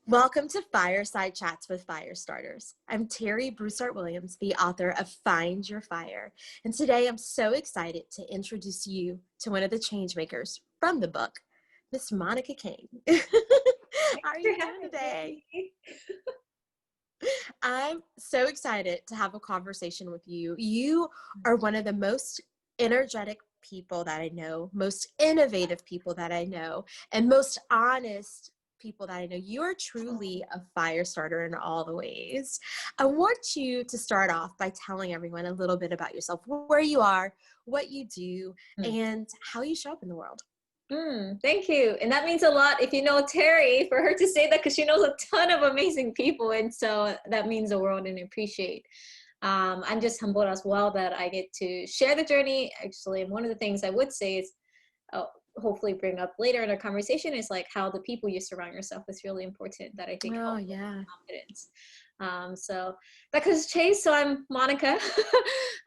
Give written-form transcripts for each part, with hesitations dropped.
Welcome to Fireside Chats with Firestarters. I'm Terri Broussard-Williams, the author of Find Your Fire. And today I'm so excited to introduce you to one of the changemakers from the book, Miss Monica Kang. How are you doing today? I'm so excited to have a conversation with you. You are one of the most energetic people that I know, most innovative people that I know, and most honest people that I know. You are truly a fire starter in all the ways. I want you to start off by telling everyone a little bit about yourself, where you are, what you do, and how you show up in the world. Thank you. And that means a lot if you know Terri, for her to say that, because she knows a ton of amazing people. And so that means the world, and I appreciate. I'm just humbled as well that I get to share the journey. Actually, and one of the things I would say is, hopefully bring up later in our conversation, is like how the people you surround yourself is really important, that I think helps confidence. So that was Chase. So I'm Monica.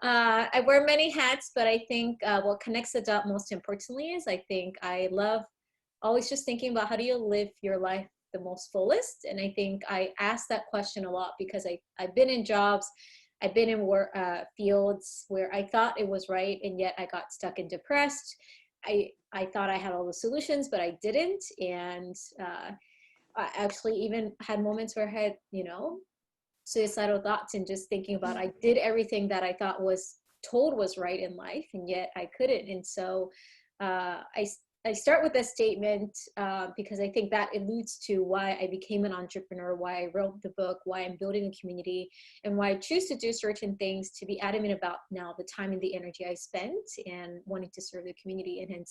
I wear many hats, but I think what connects the dot most importantly is I think I love always just thinking about how do you live your life the most fullest. And I think I ask that question a lot because I've been in jobs, I've been in work fields where I thought it was right, and yet I got stuck and depressed. I thought I had all the solutions, but I didn't. And I actually even had moments where I had, suicidal thoughts, and just thinking about I did everything that I thought was told was right in life, and yet I couldn't. And so I start with this statement because I think that alludes to why I became an entrepreneur, why I wrote the book, why I'm building a community, and why I choose to do certain things, to be adamant about now the time and the energy I spent and wanting to serve the community. And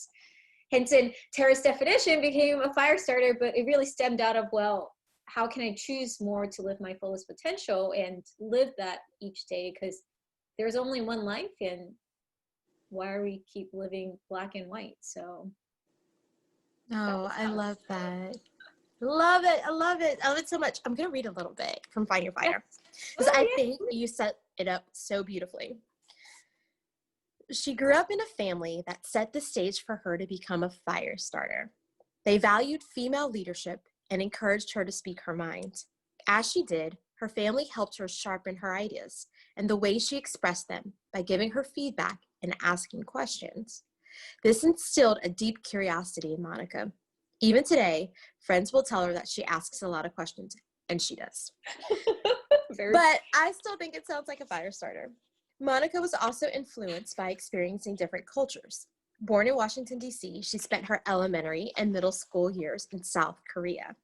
hence in Terra's definition became a fire starter, but it really stemmed out of, well, how can I choose more to live my fullest potential and live that each day? Because there's only one life, and why are we keep living black and white? So. Oh, I love that. Love it. I love it. I love it so much. I'm going to read a little bit from Find Your Fire, because I think you set it up so beautifully. She grew up in a family that set the stage for her to become a fire starter. They valued female leadership and encouraged her to speak her mind. As she did, her family helped her sharpen her ideas and the way she expressed them by giving her feedback and asking questions. This instilled a deep curiosity in Monica. Even today, friends will tell her that she asks a lot of questions, and she does. But I still think it sounds like a fire starter. Monica was also influenced by experiencing different cultures. Born in Washington, D.C., she spent her elementary and middle school years in South Korea.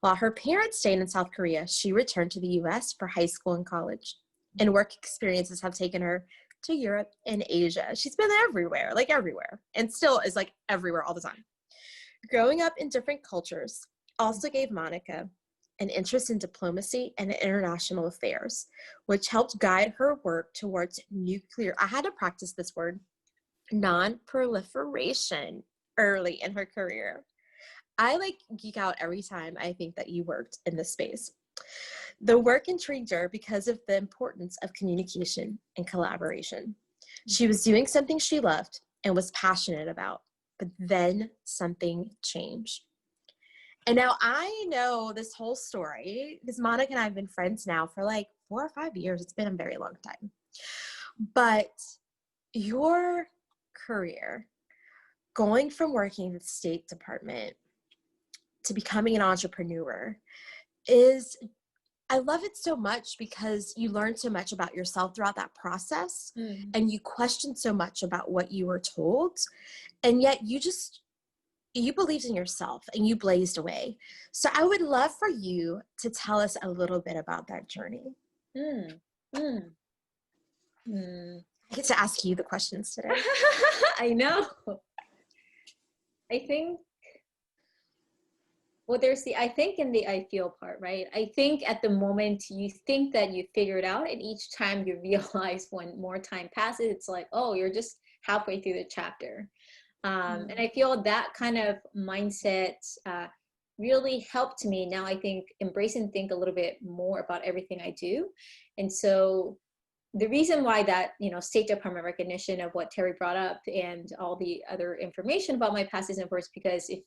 While her parents stayed in South Korea, she returned to the U.S. for high school and college. And work experiences have taken her to Europe and Asia. She's been everywhere, and still is like everywhere all the time. Growing up in different cultures also gave Monica an interest in diplomacy and international affairs, which helped guide her work towards nuclear, I had to practice this word, non-proliferation early in her career. I geek out every time I think that you worked in this space. The work intrigued her because of the importance of communication and collaboration. She was doing something she loved and was passionate about, but then something changed. And now I know this whole story because Monica and I have been friends now for 4 or 5 years. It's been a very long time. But your career, going from working in the State Department to becoming an entrepreneur, I love it so much because you learn so much about yourself throughout that process, and you question so much about what you were told, and yet you believed in yourself and you blazed away. So I would love for you to tell us a little bit about that journey. I get to ask you the questions today. I know. I think, well, there's the I think and the I feel part, right? I think at the moment you think that you figure it out, and each time you realize when more time passes, it's like, oh, you're just halfway through the chapter. And I feel that kind of mindset really helped me. Now I think embrace and think a little bit more about everything I do. And so the reason why that, State Department recognition of what Terri brought up and all the other information about my past is important because if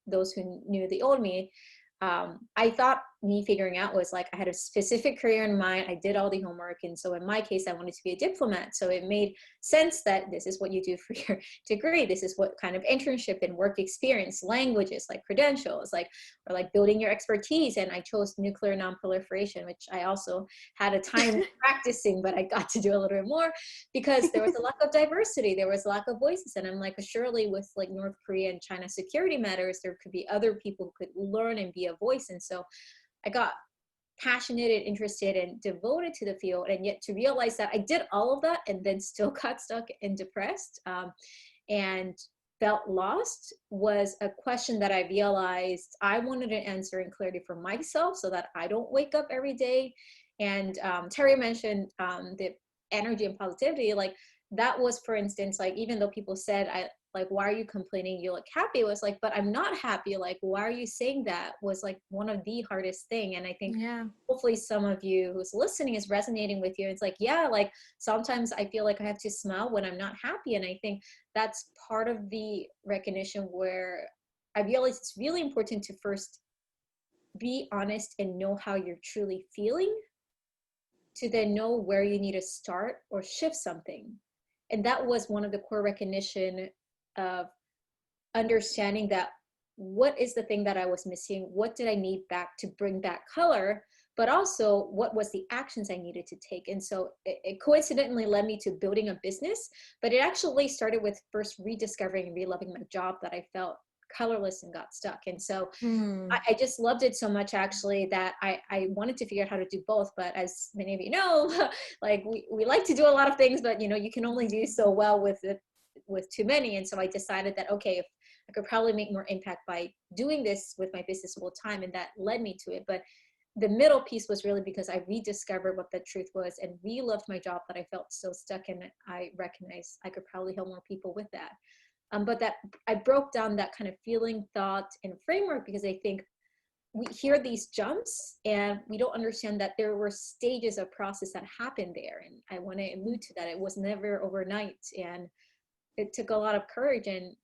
those who knew the old me, I thought me figuring out was like I had a specific career in mind. I did all the homework. And so in my case, I wanted to be a diplomat. So it made sense that this is what you do for your degree. This is what kind of internship and work experience, languages, like credentials, or like building your expertise. And I chose nuclear nonproliferation, which I also had a time practicing, but I got to do a little bit more because there was a lack of diversity. There was a lack of voices. And I'm like, surely with like North Korea and China security matters, there could be other people who could learn and be a voice. And so I got passionate and interested and devoted to the field. And yet to realize that I did all of that and then still got stuck and depressed and felt lost was a question that I realized I wanted an answer and clarity for myself so that I don't wake up every day. And Terri mentioned the energy and positivity. Like that was, for instance, like even though people said, why are you complaining? You look happy. It was like, but I'm not happy. Like, why are you saying that? Was like one of the hardest thing. And I think hopefully some of you who's listening is resonating with you. It's like, yeah, like sometimes I feel like I have to smile when I'm not happy. And I think that's part of the recognition where I realized it's really important to first be honest and know how you're truly feeling to then know where you need to start or shift something. And that was one of the core recognition of understanding that what is the thing that I was missing? What did I need back to bring back color? But also what was the actions I needed to take? And so it coincidentally led me to building a business, but it actually started with first rediscovering and re-loving my job that I felt colorless and got stuck. And so I just loved it so much actually that I wanted to figure out how to do both. But as many of you know, like we like to do a lot of things, but you can only do so well with too many. And so I decided that, okay, if I could probably make more impact by doing this with my business full time. And that led me to it. But the middle piece was really because I rediscovered what the truth was and re-loved my job that I felt so stuck in. I recognized I could probably help more people with that. But that I broke down that kind of feeling, thought, and framework because I think we hear these jumps and we don't understand that there were stages of process that happened there. And I want to allude to that. It was never overnight. And it took a lot of courage. And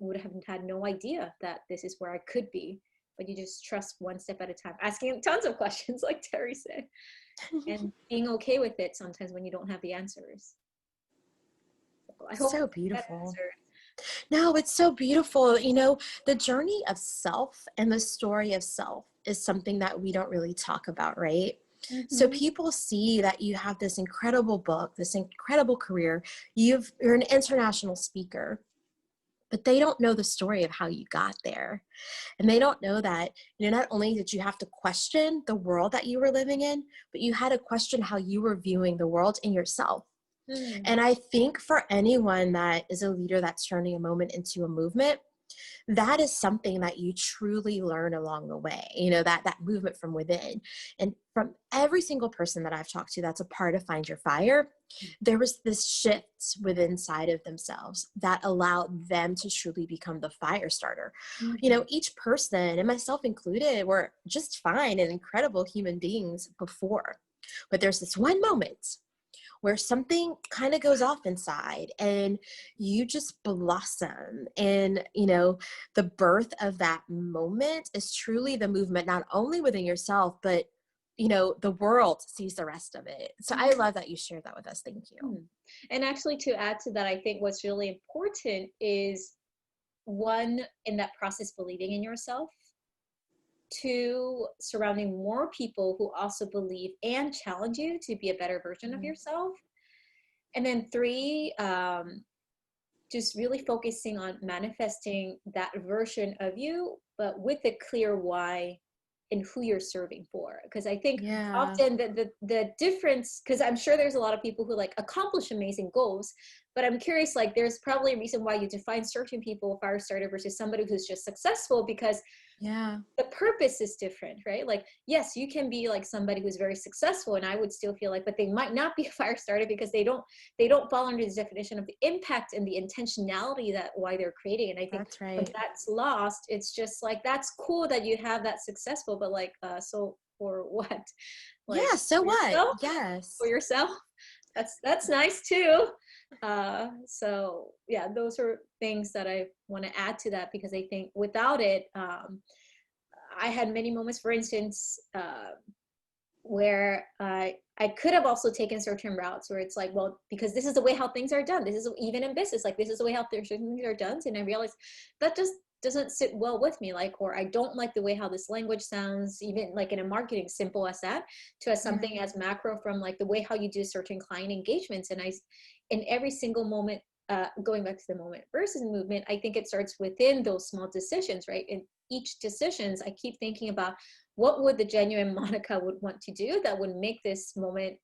would have had no idea that this is where I could be. But you just trust one step at a time, asking tons of questions, like Terri said, and being okay with it sometimes when you don't have the answers. I hope so beautiful. No, it's so beautiful. The journey of self and the story of self is something that we don't really talk about, right? So people see that you have this incredible book, this incredible career. You're an international speaker, but they don't know the story of how you got there. And they don't know that, not only did you have to question the world that you were living in, but you had to question how you were viewing the world and yourself. And I think for anyone that is a leader that's turning a moment into a movement, that is something that you truly learn along the way, that movement from within. And from every single person that I've talked to that's a part of Find Your Fire, there was this shift within inside of themselves that allowed them to truly become the fire starter. Each person, and myself included, were just fine and incredible human beings before. But there's this one moment where something kind of goes off inside and you just blossom. And, the birth of that moment is truly the movement, not only within yourself, but, the world sees the rest of it. So I love that you shared that with us. Thank you. And actually to add to that, I think what's really important is one, in that process, believing in yourself. Two, surrounding more people who also believe and challenge you to be a better version of yourself. And then three, just really focusing on manifesting that version of you, but with a clear why and who you're serving for. Because I think often the difference, because I'm sure there's a lot of people who like accomplish amazing goals, but I'm curious, like there's probably a reason why you define certain people fire starter versus somebody who's just successful, because the purpose is different, right? Like, yes, you can be like somebody who's very successful and I would still feel like, but they might not be a fire starter because they don't fall under this definition of the impact and the intentionality that why they're creating. And I think that's right. when that's lost, it's just like, that's cool that you have that successful, but like, so or what? Like Yeah, so what? yourself? Yes. For yourself? That's nice too. So yeah, those are things that I want to add to that, because I think without it, I had many moments, for instance, where I could have also taken certain routes where it's like, well, because this is the way how things are done. This is even in business, like this is the way how certain things are done. And I realized that just doesn't sit well with me, like, or I don't like the way how this language sounds, even like in a marketing, simple as that, to as something as macro from like the way how you do certain client engagements. And in every single moment, going back to the moment versus movement, I think it starts within those small decisions, right? In each decisions, I keep thinking about what would the genuine Monica would want to do that would make this moment,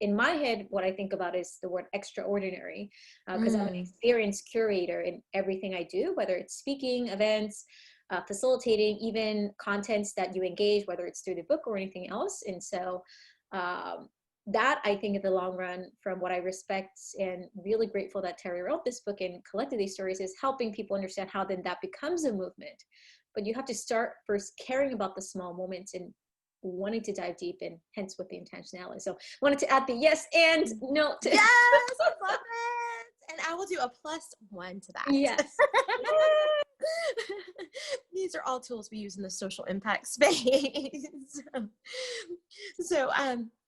in my head, what I think about is the word extraordinary, because I'm an experienced curator in everything I do, whether it's speaking, events, facilitating, even contents that you engage, whether it's through the book or anything else. And so that, I think, in the long run, from what I respect and really grateful that Terri wrote this book and collected these stories, is helping people understand how then that becomes a movement. But you have to start first caring about the small moments and wanting to dive deep, and hence with the intentionality. So wanted to add the yes and note. Yes, I love it. And I will do a +1 to that. Yes. These are all tools we use in the social impact space. So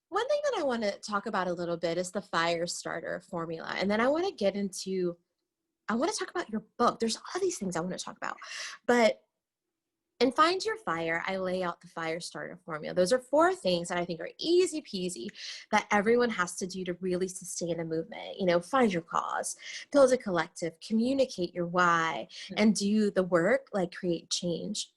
one thing that I want to talk about a little bit is the Firestarter formula. And then I want to talk about your book. There's all these things I want to talk about. But in Find Your Fire, I lay out the Firestarter formula. Those are 4 things that I think are easy peasy that everyone has to do to really sustain a movement. You know, find your cause, build a collective, communicate your why, and do the work, like create change.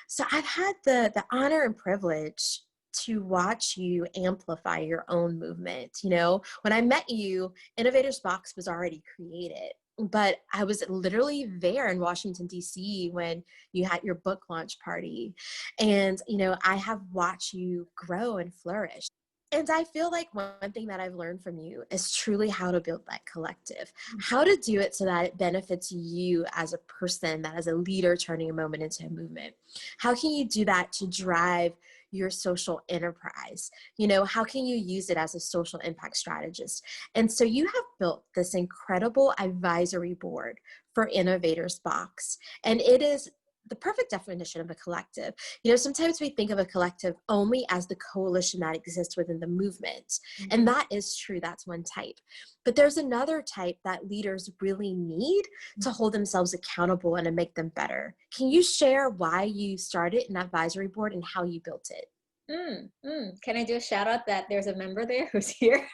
So I've had the honor and privilege to watch you amplify your own movement. You know, when I met you, Innovators Box was already created, but I was literally there in Washington, D.C. when you had your book launch party. And, you know, I have watched you grow and flourish. And I feel like one thing that I've learned from you is truly how to build that collective, how to do it so that it benefits you as a person, that as a leader turning a moment into a movement. How can you do that to drive your social enterprise? You know, how can you use it as a social impact strategist? And so you have built this incredible advisory board for Innovators Box, and it is the perfect definition of a collective. You know, sometimes we think of a collective only as the coalition that exists within the movement. And that is true. That's one type. But there's another type that leaders really need to hold themselves accountable and to make them better. Can you share why you started an advisory board and how you built it? Can I do a shout out that there's a member there who's here?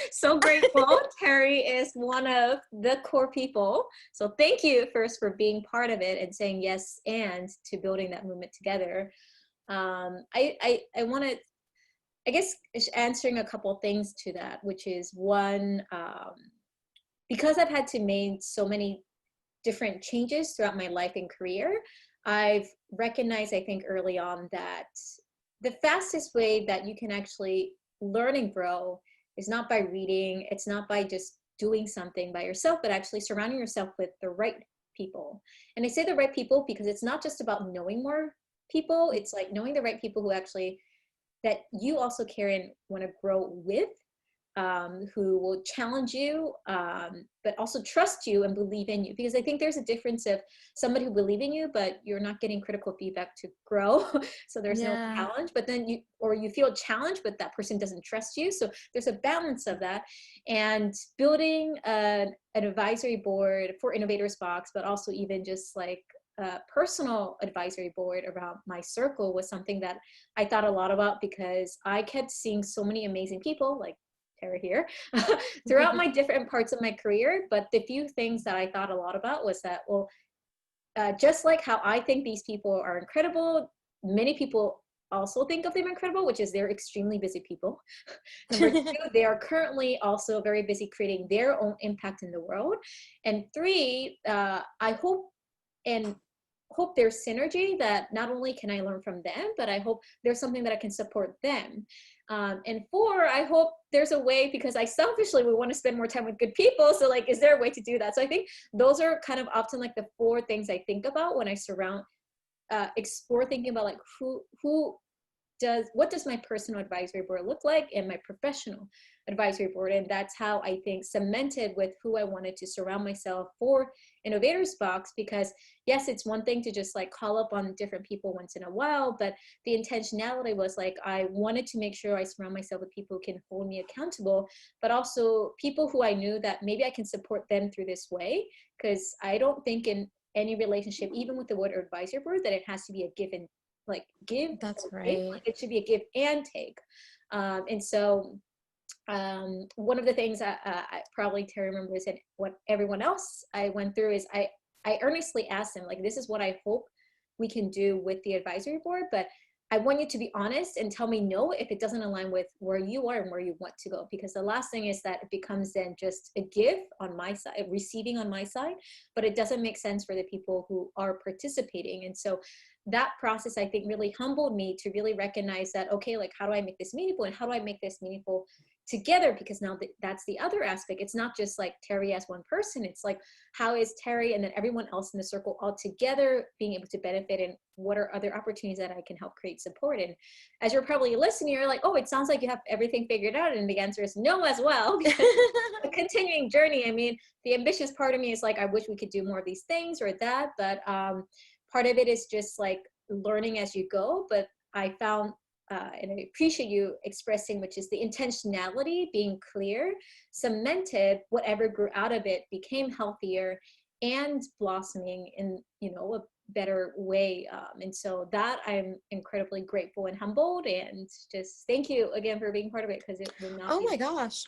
So grateful. Terri is one of the core people. So thank you first for being part of it and saying yes and to building that movement together. I want to, I guess, answering a couple of things to that, which is one, because I've had to make so many different changes throughout my life and career, I've recognized, I think, early on that the fastest way that you can actually learn and grow is not by reading, it's not by just doing something by yourself, but actually surrounding yourself with the right people. And I say the right people because it's not just about knowing more people, it's like knowing the right people who actually, that you also care and want to grow with, who will challenge you, but also trust you and believe in you. Because I think there's a difference of somebody who believes in you, but you're not getting critical feedback to grow. So there's no challenge, but then you feel challenged, but that person doesn't trust you. So there's a balance of that. And building an advisory board for Innovators Box, but also even just like a personal advisory board around my circle was something that I thought a lot about, because I kept seeing so many amazing people like Terri here throughout my different parts of my career. But the few things that I thought a lot about was that, well, just like how I think these people are incredible, many people also think of them incredible, which is they're extremely busy people. Number 2, they are currently also very busy creating their own impact in the world. And 3, I hope there's synergy, that not only can I learn from them, but I hope there's something that I can support them. And 4, I hope there's a way, because I selfishly would want to spend more time with good people. So like, is there a way to do that? So I think those are kind of often like the 4 things I think about when I surround explore thinking about like what does my personal advisory board look like and my professional advisory board. And that's how I think cemented with who I wanted to surround myself for Innovators Box, because yes, it's one thing to just like call up on different people once in a while, but the intentionality was like, I wanted to make sure I surround myself with people who can hold me accountable, but also people who I knew that maybe I can support them through this way. Because I don't think in any relationship, even with the word advisory board, that it has to be a give and like give. That's right. Take. Like, it should be a give and take. And so one of the things I probably Terri remembers, and what everyone else I went through, is I earnestly asked them, like, this is what I hope we can do with the advisory board, but I want you to be honest and tell me no if it doesn't align with where you are and where you want to go. Because the last thing is that it becomes then just a give on my side, receiving on my side, but it doesn't make sense for the people who are participating. And so that process, I think, really humbled me to really recognize that, okay, like, how do I make this meaningful, and how do I make this meaningful together? Because now that's the other aspect. It's not just like Terri as one person. It's like, how is Terri and then everyone else in the circle all together being able to benefit, and what are other opportunities that I can help create support? And as you're probably listening, you're like, oh, it sounds like you have everything figured out. And the answer is no as well, because a continuing journey. I mean, the ambitious part of me is like, I wish we could do more of these things or that, but part of it is just like learning as you go. But I found, and I appreciate you expressing, which is the intentionality, being clear, cemented, whatever grew out of it became healthier and blossoming in, you know, a better way. And so that I'm incredibly grateful and humbled, and just thank you again for being part of it, because it would not Oh be. my gosh.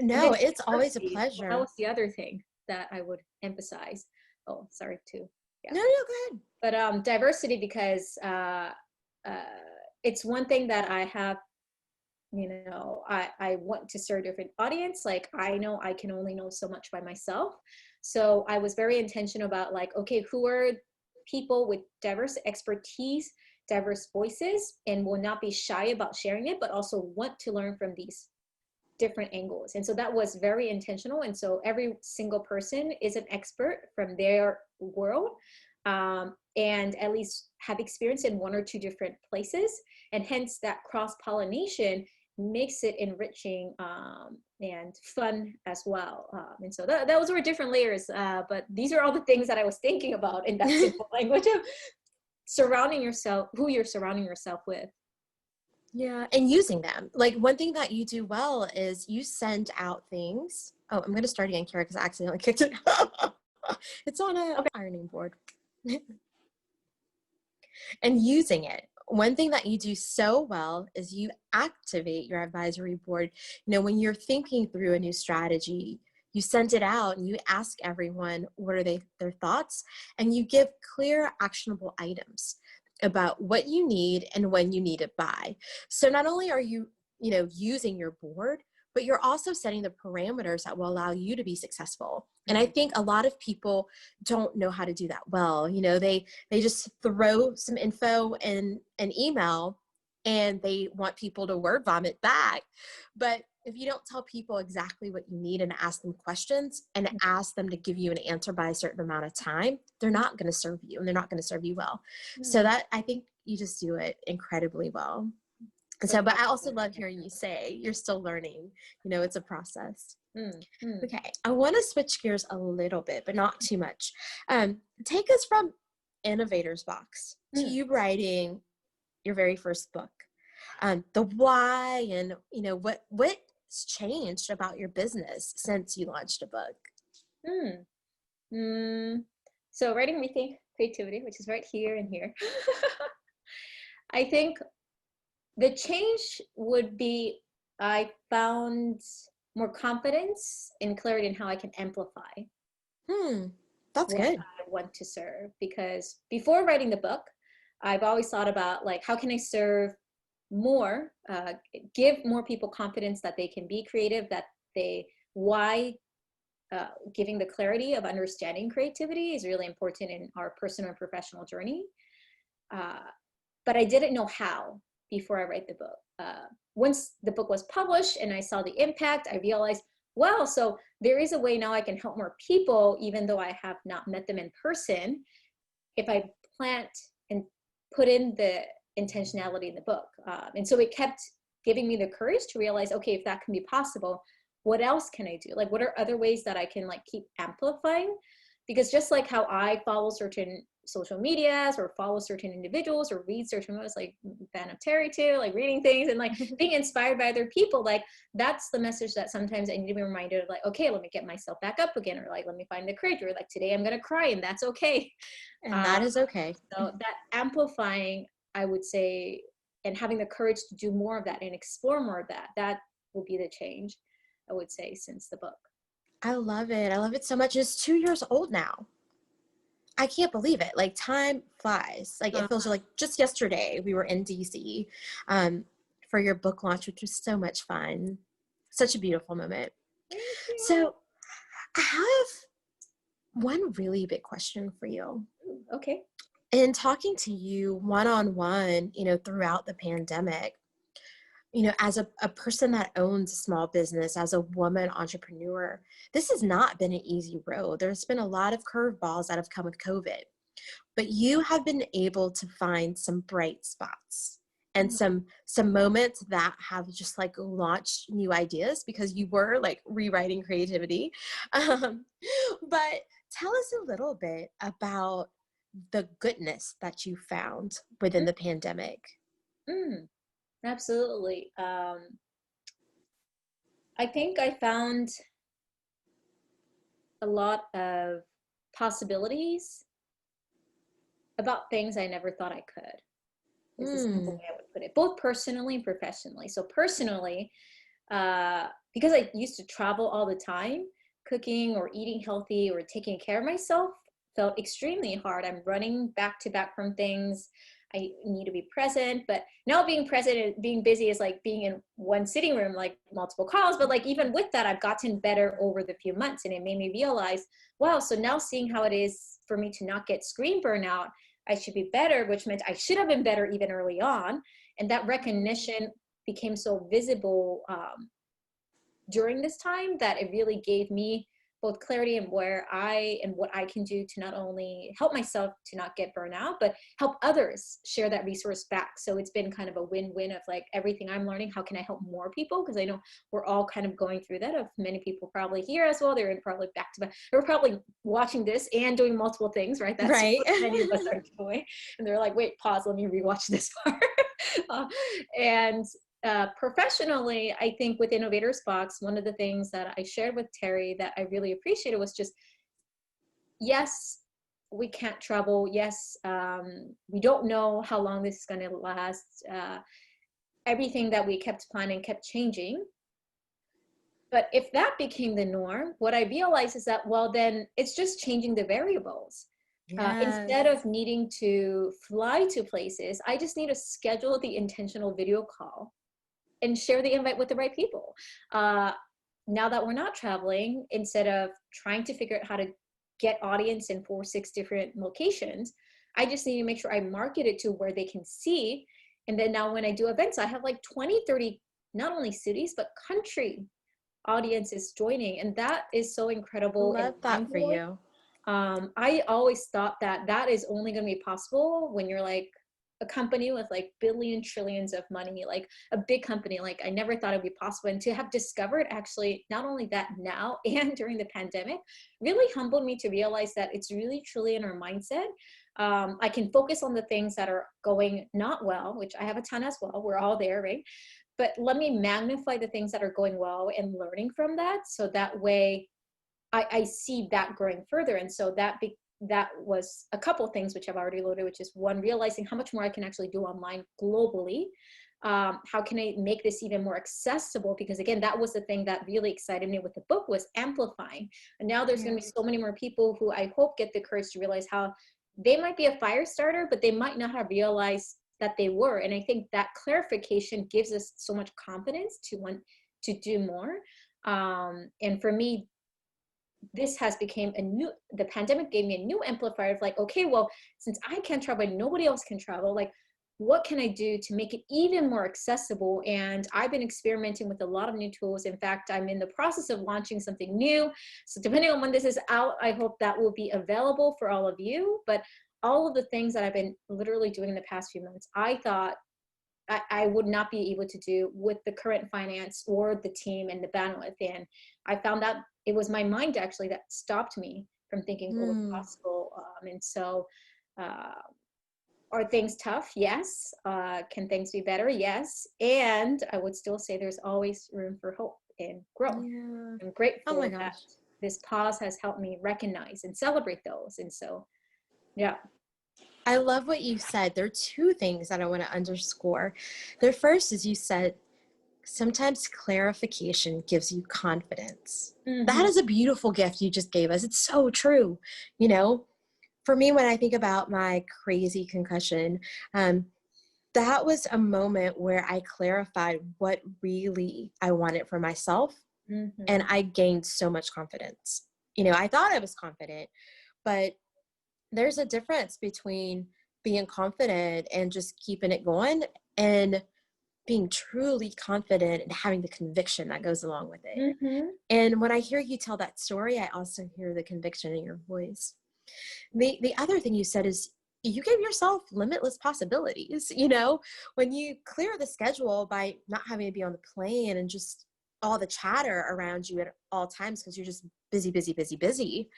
No, it's always a pleasure. That was the other thing that I would emphasize. Oh, sorry too. Yeah. No, go ahead. But diversity, because it's one thing that I have, you know, I want to serve a different audience. Like, I know I can only know so much by myself. So I was very intentional about like, okay, who are people with diverse expertise, diverse voices, and will not be shy about sharing it, but also want to learn from these different angles. And so that was very intentional. And so every single person is an expert from their world, and at least have experience in one or two different places. And hence that cross-pollination makes it enriching and fun as well. And so those were different layers, but these are all the things that I was thinking about in that simple language of surrounding yourself, who you're surrounding yourself with. Yeah, and using them. Like, one thing that you do well is you send out things. Oh, I'm going to start again, Kara, because I accidentally kicked it. It's on a ironing board. And using it. One thing that you do so well is you activate your advisory board. You know, when you're thinking through a new strategy, you send it out and you ask everyone what are their thoughts, and you give clear, actionable items about what you need and when you need it by. So not only are you, you know, using your board, but you're also setting the parameters that will allow you to be successful. And I think a lot of people don't know how to do that well. You know, they just throw some info in an email and they want people to word vomit back. But if you don't tell people exactly what you need and ask them questions and ask them to give you an answer by a certain amount of time, they're not going to serve you, and they're not going to serve you well. So that, I think you just do it incredibly well. So, but I also love hearing you say you're still learning. You know, it's a process. Okay, I want to switch gears a little bit, but not too much. Take us from Innovators Box to you writing your very first book. The why, and you know what's changed about your business since you launched a book. So writing, rethink creativity, which is right here and here. I think the change would be, I found more confidence and clarity in how I can amplify. That's good. I want to serve, because before writing the book, I've always thought about like, how can I serve more, give more people confidence that they can be creative, that giving the clarity of understanding creativity is really important in our personal and professional journey. But I didn't know how before I write the book. Once the book was published and I saw the impact, I realized, wow, so there is a way now I can help more people, even though I have not met them in person, if I plant and put in the intentionality in the book. And so it kept giving me the courage to realize, okay, if that can be possible, what else can I do? Like, what are other ways that I can like keep amplifying? Because just like how I follow certain social medias or follow certain individuals or read certain books, like fan of Terri too, like reading things and like being inspired by other people, like that's the message that sometimes I need to be reminded of, like, okay, let me get myself back up again, or like, let me find the courage, or like today I'm going to cry and that's okay. And that is okay. So that amplifying, I would say, and having the courage to do more of that and explore more of that, that will be the change, I would say, since the book. I love it. I love it so much. It's 2 years old now. I can't believe it. Like, time flies. Like, it feels like just yesterday we were in DC for your book launch, which was so much fun. Such a beautiful moment. So I have one really big question for you. Okay. In talking to you one-on-one, throughout the pandemic, as a person that owns a small business, as a woman entrepreneur, this has not been an easy road. There's been a lot of curveballs that have come with COVID, but you have been able to find some bright spots and some moments that have just like launched new ideas because you were like rewriting creativity. But tell us a little bit about the goodness that you found within the pandemic. Absolutely. I think I found a lot of possibilities about things I never thought I could. Is the simple way I would put it, both personally and professionally. So personally, because I used to travel all the time, cooking or eating healthy or taking care of myself felt extremely hard. I'm running back to back from things. I need to be present, but now being present and being busy is like being in one sitting room, like multiple calls. But like, even with that, I've gotten better over the few months, and it made me realize, wow, so now seeing how it is for me to not get screen burnout, I should be better, which meant I should have been better even early on. And that recognition became so visible during this time that it really gave me both clarity and where and what I can do to not only help myself to not get burnout, but help others share that resource back. So it's been kind of a win-win of like everything I'm learning, how can I help more people? Because I know we're all kind of going through that. Of many people probably here as well. They're in probably back to back. They're probably watching this and doing multiple things, right? That's right. what many of us are doing. And they're like, wait, pause, let me rewatch this part. And professionally, I think with Innovators Box, one of the things that I shared with Terri that I really appreciated was just, yes, we can't travel. Yes, we don't know how long this is going to last. Everything that we kept planning kept changing. But if that became the norm, what I realized is that, well, then it's just changing the variables. Instead of needing to fly to places, I just need to schedule the intentional video call and share the invite with the right people. Now that we're not traveling, instead of trying to figure out how to get audience in 4 or 6 different locations, I just need to make sure I market it to where they can see. And then now when I do events, I have like 20, 30, not only cities, but country audiences joining. And that is so incredible. Love that for you. I always thought that that is only going to be possible when you're like a company with like billion trillions of money, like a big company. Like I never thought it'd be possible. And to have discovered actually not only that now and during the pandemic really humbled me to realize that it's really truly in our mindset. I can focus on the things that are going not well, which I have a ton as well. We're all there, right? But let me magnify the things that are going well and learning from that. So that way I see that growing further. And so that was a couple of things which I've already loaded, which is one, realizing how much more I can actually do online globally. How can I make this even more accessible? Because again, that was the thing that really excited me with the book, was amplifying. And now there's going to be so many more people who I hope get the courage to realize how they might be a fire starter, but they might not have realized that they were. And I think that clarification gives us so much confidence to want to do more. And for me, this has become the pandemic gave me a new amplifier of like, okay, well, since I can't travel and nobody else can travel, like, what can I do to make it even more accessible? And I've been experimenting with a lot of new tools. In fact, I'm in the process of launching something new. So depending on when this is out, I hope that will be available for all of you. But all of the things that I've been literally doing in the past few months, I thought I would not be able to do with the current finance or the team and the bandwidth. And I found that it was my mind actually that stopped me from thinking it was possible. And so, are things tough? Yes. Can things be better? Yes. And I would still say there's always room for hope and growth. Yeah. I'm Oh my grateful that gosh. this pause has helped me recognize and celebrate those. And so, yeah. I love what you said. There are two things that I want to underscore. The first is you said sometimes clarification gives you confidence. That is a beautiful gift you just gave us. It's so true. You know, for me, when I think about my crazy concussion, that was a moment where I clarified what really I wanted for myself. And I gained so much confidence. You know, I thought I was confident, but there's a difference between being confident and just keeping it going and being truly confident and having the conviction that goes along with it. And when I hear you tell that story, I also hear the conviction in your voice. The other thing you said is you gave yourself limitless possibilities. You know, when you clear the schedule by not having to be on the plane and just all the chatter around you at all times because you're just busy, busy, busy, busy,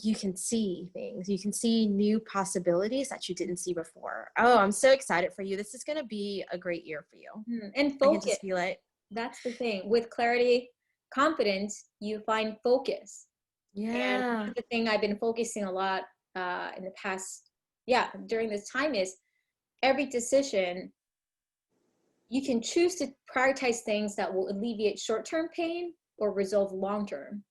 you can see things. You can see new possibilities that you didn't see before. Oh, I'm so excited for you. This is going to be a great year for you. And I can focus. just feel it. That's the thing. With clarity, confidence, you find focus. Yeah. And the thing I've been focusing a lot in the past, during this time is every decision, you can choose to prioritize things that will alleviate short-term pain or resolve long-term.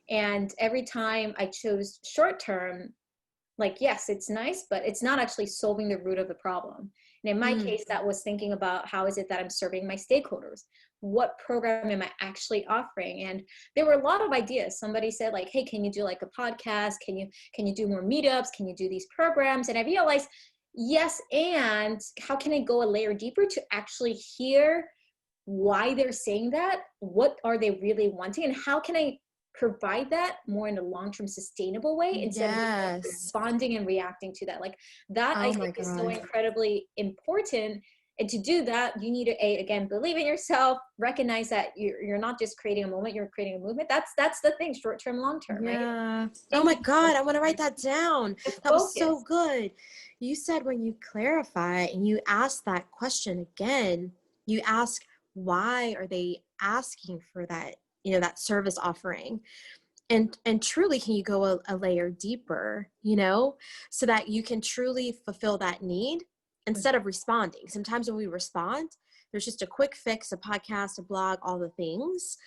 And every time I chose short-term, like, yes, it's nice, but it's not actually solving the root of the problem. And in my case, that was thinking about how is it that I'm serving my stakeholders? What program am I actually offering? And there were a lot of ideas. Somebody said like, hey, can you do like a podcast? Can you do more meetups? Can you do these programs? And I realized, yes, and how can I go a layer deeper to actually hear why they're saying that? What are they really wanting? And how can I provide that more in a long-term sustainable way instead of responding and reacting to that? Like that, I think is so incredibly important. And to do that, you need to again believe in yourself, recognize that you're not just creating a moment, you're creating a movement. That's the thing, short-term, long-term, right? Oh my God, I want to write that down. That was so Focus. good. You said when you clarify and you ask that question again, you ask, why are they asking for that, you know, that service offering? And truly, can you go a layer deeper, you know, so that you can truly fulfill that need instead of responding. Sometimes when we respond, there's just a quick fix, a podcast, a blog, all the things.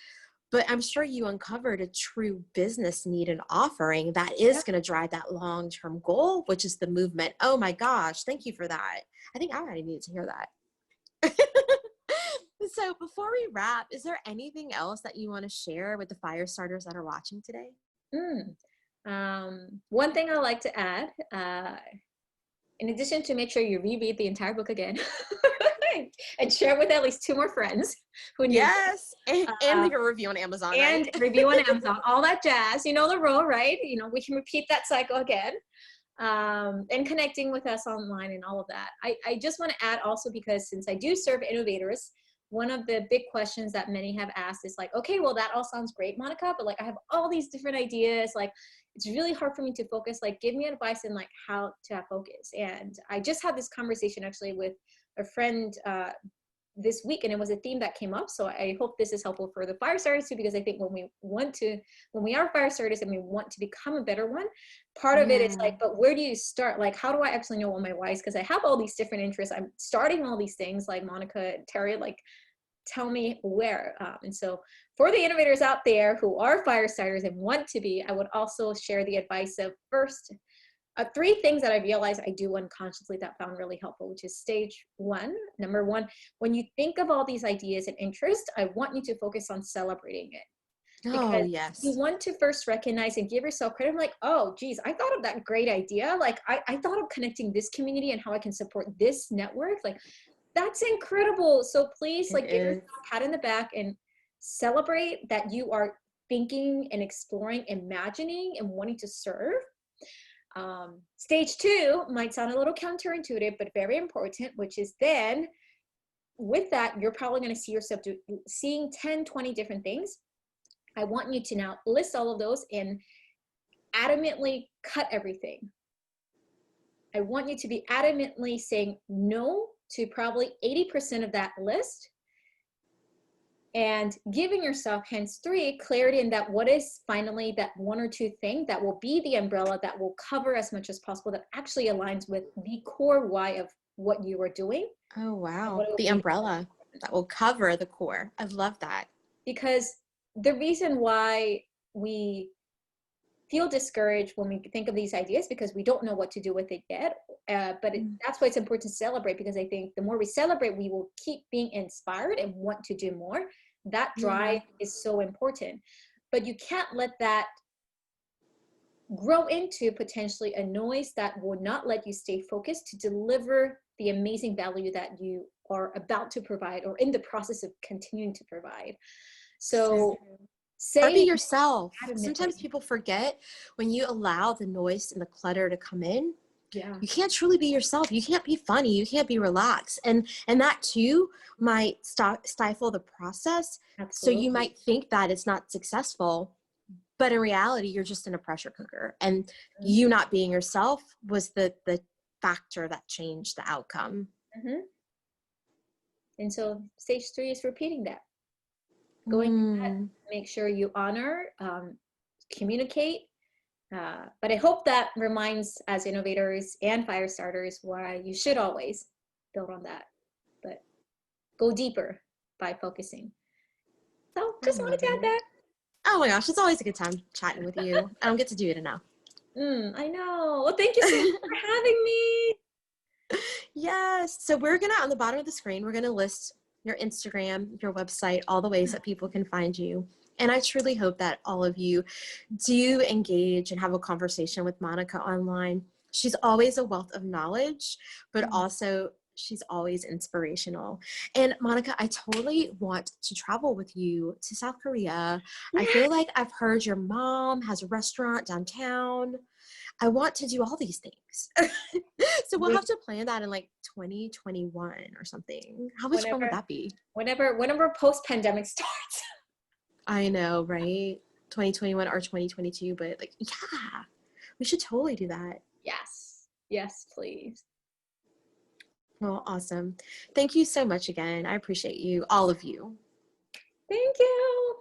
But I'm sure you uncovered a true business need and offering that is going to drive that long-term goal, which is the movement. Oh my gosh, thank you for that. I think I already needed to hear that. So before we wrap, is there anything else that you want to share with the fire starters that are watching today? One thing I like to add, in addition to make sure you reread the entire book again and share with at least 2 more friends who need it. And leave a review on Amazon, and right? review on Amazon, all that jazz. You know the rule, right? You know, we can repeat that cycle again. And connecting with us online and all of that. I just want to add also, because since I do serve innovators, one of the big questions that many have asked is like, okay, well, that all sounds great, Monica, but like I have all these different ideas. Like it's really hard for me to focus. Like give me advice in like how to have focus. And I just had this conversation actually with a friend this week, and it was a theme that came up. So I hope this is helpful for the fire starters too, because I think when we are fire starters and we want to become a better one, part of it is like, but where do you start? Like, how do I actually know what my why is? Because I have all these different interests. I'm starting all these things like Monica and Terri, like tell me where. And so for the innovators out there who are fire starters and want to be, I would also share the advice of first, 3 things that I realized I do unconsciously that found really helpful, which is stage 1. Number 1, when you think of all these ideas and interests, I want you to focus on celebrating it. Because you want to first recognize and give yourself credit. Like, oh, geez, I thought of that great idea. Like, I thought of connecting this community and how I can support this network. Like, that's incredible. So please, like, give yourself a pat in the back and celebrate that you are thinking and exploring, imagining, and wanting to serve. Stage 2 might sound a little counterintuitive, but very important, which is then with that, you're probably going to see yourself seeing 10, 20 different things. I want you to now list all of those and adamantly cut everything. I want you to be adamantly saying no to probably 80% of that list, and giving yourself, hence 3, clarity in that what is finally that 1 or 2 thing that will be the umbrella that will cover as much as possible, that actually aligns with the core why of what you are doing. Oh, wow. The umbrella that will cover the core. I love that. Because the reason why we feel discouraged when we think of these ideas, because we don't know what to do with it yet. But that's why it's important to celebrate, because I think the more we celebrate, we will keep being inspired and want to do more. That drive is so important. But you can't let that grow into potentially a noise that will not let you stay focused to deliver the amazing value that you are about to provide or in the process of continuing to provide. So or be yourself. Sometimes people forget, when you allow the noise and the clutter to come in, you can't truly be yourself. You can't be funny. You can't be relaxed. And that too might stifle the process. Absolutely. So you might think that it's not successful, but in reality, you're just in a pressure cooker. And you not being yourself was the factor that changed the outcome. And so stage 3 is repeating that. Going through that, make sure you honor, communicate. But I hope that reminds, as innovators and fire starters, why you should always build on that, but go deeper by focusing. So just wanted to add that. Oh my gosh, it's always a good time chatting with you. I don't get to do it enough. I know. Well, thank you so much for having me. Yes. So we're going to, on the bottom of the screen, we're going to list your Instagram, your website, all the ways that people can find you. And I truly hope that all of you do engage and have a conversation with Monica online. She's always a wealth of knowledge, but also she's always inspirational. And Monica, I totally want to travel with you to South Korea. I feel like I've heard your mom has a restaurant downtown. I want to do all these things. So we'll have to plan that in like 2021 or something. How much fun would that be? Whenever post-pandemic starts. I know, right? 2021 or 2022, but like, yeah, we should totally do that. Yes. Yes, please. Well, awesome. Thank you so much again. I appreciate you, all of you. Thank you.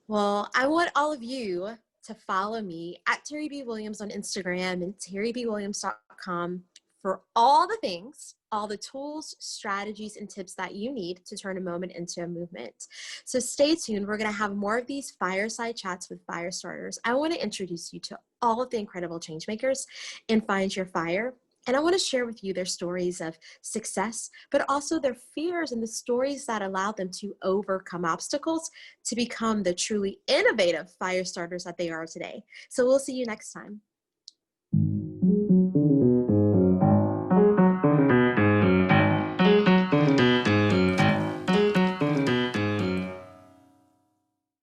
Well, I want all of you to follow me at Terri B. Williams on Instagram and terribwilliams.com for all the things, all the tools, strategies, and tips that you need to turn a moment into a movement. So stay tuned. We're going to have more of these fireside chats with fire starters. I want to introduce you to all of the incredible change makers in Find Your Fire. And I want to share with you their stories of success, but also their fears and the stories that allowed them to overcome obstacles to become the truly innovative fire starters that they are today. So we'll see you next time.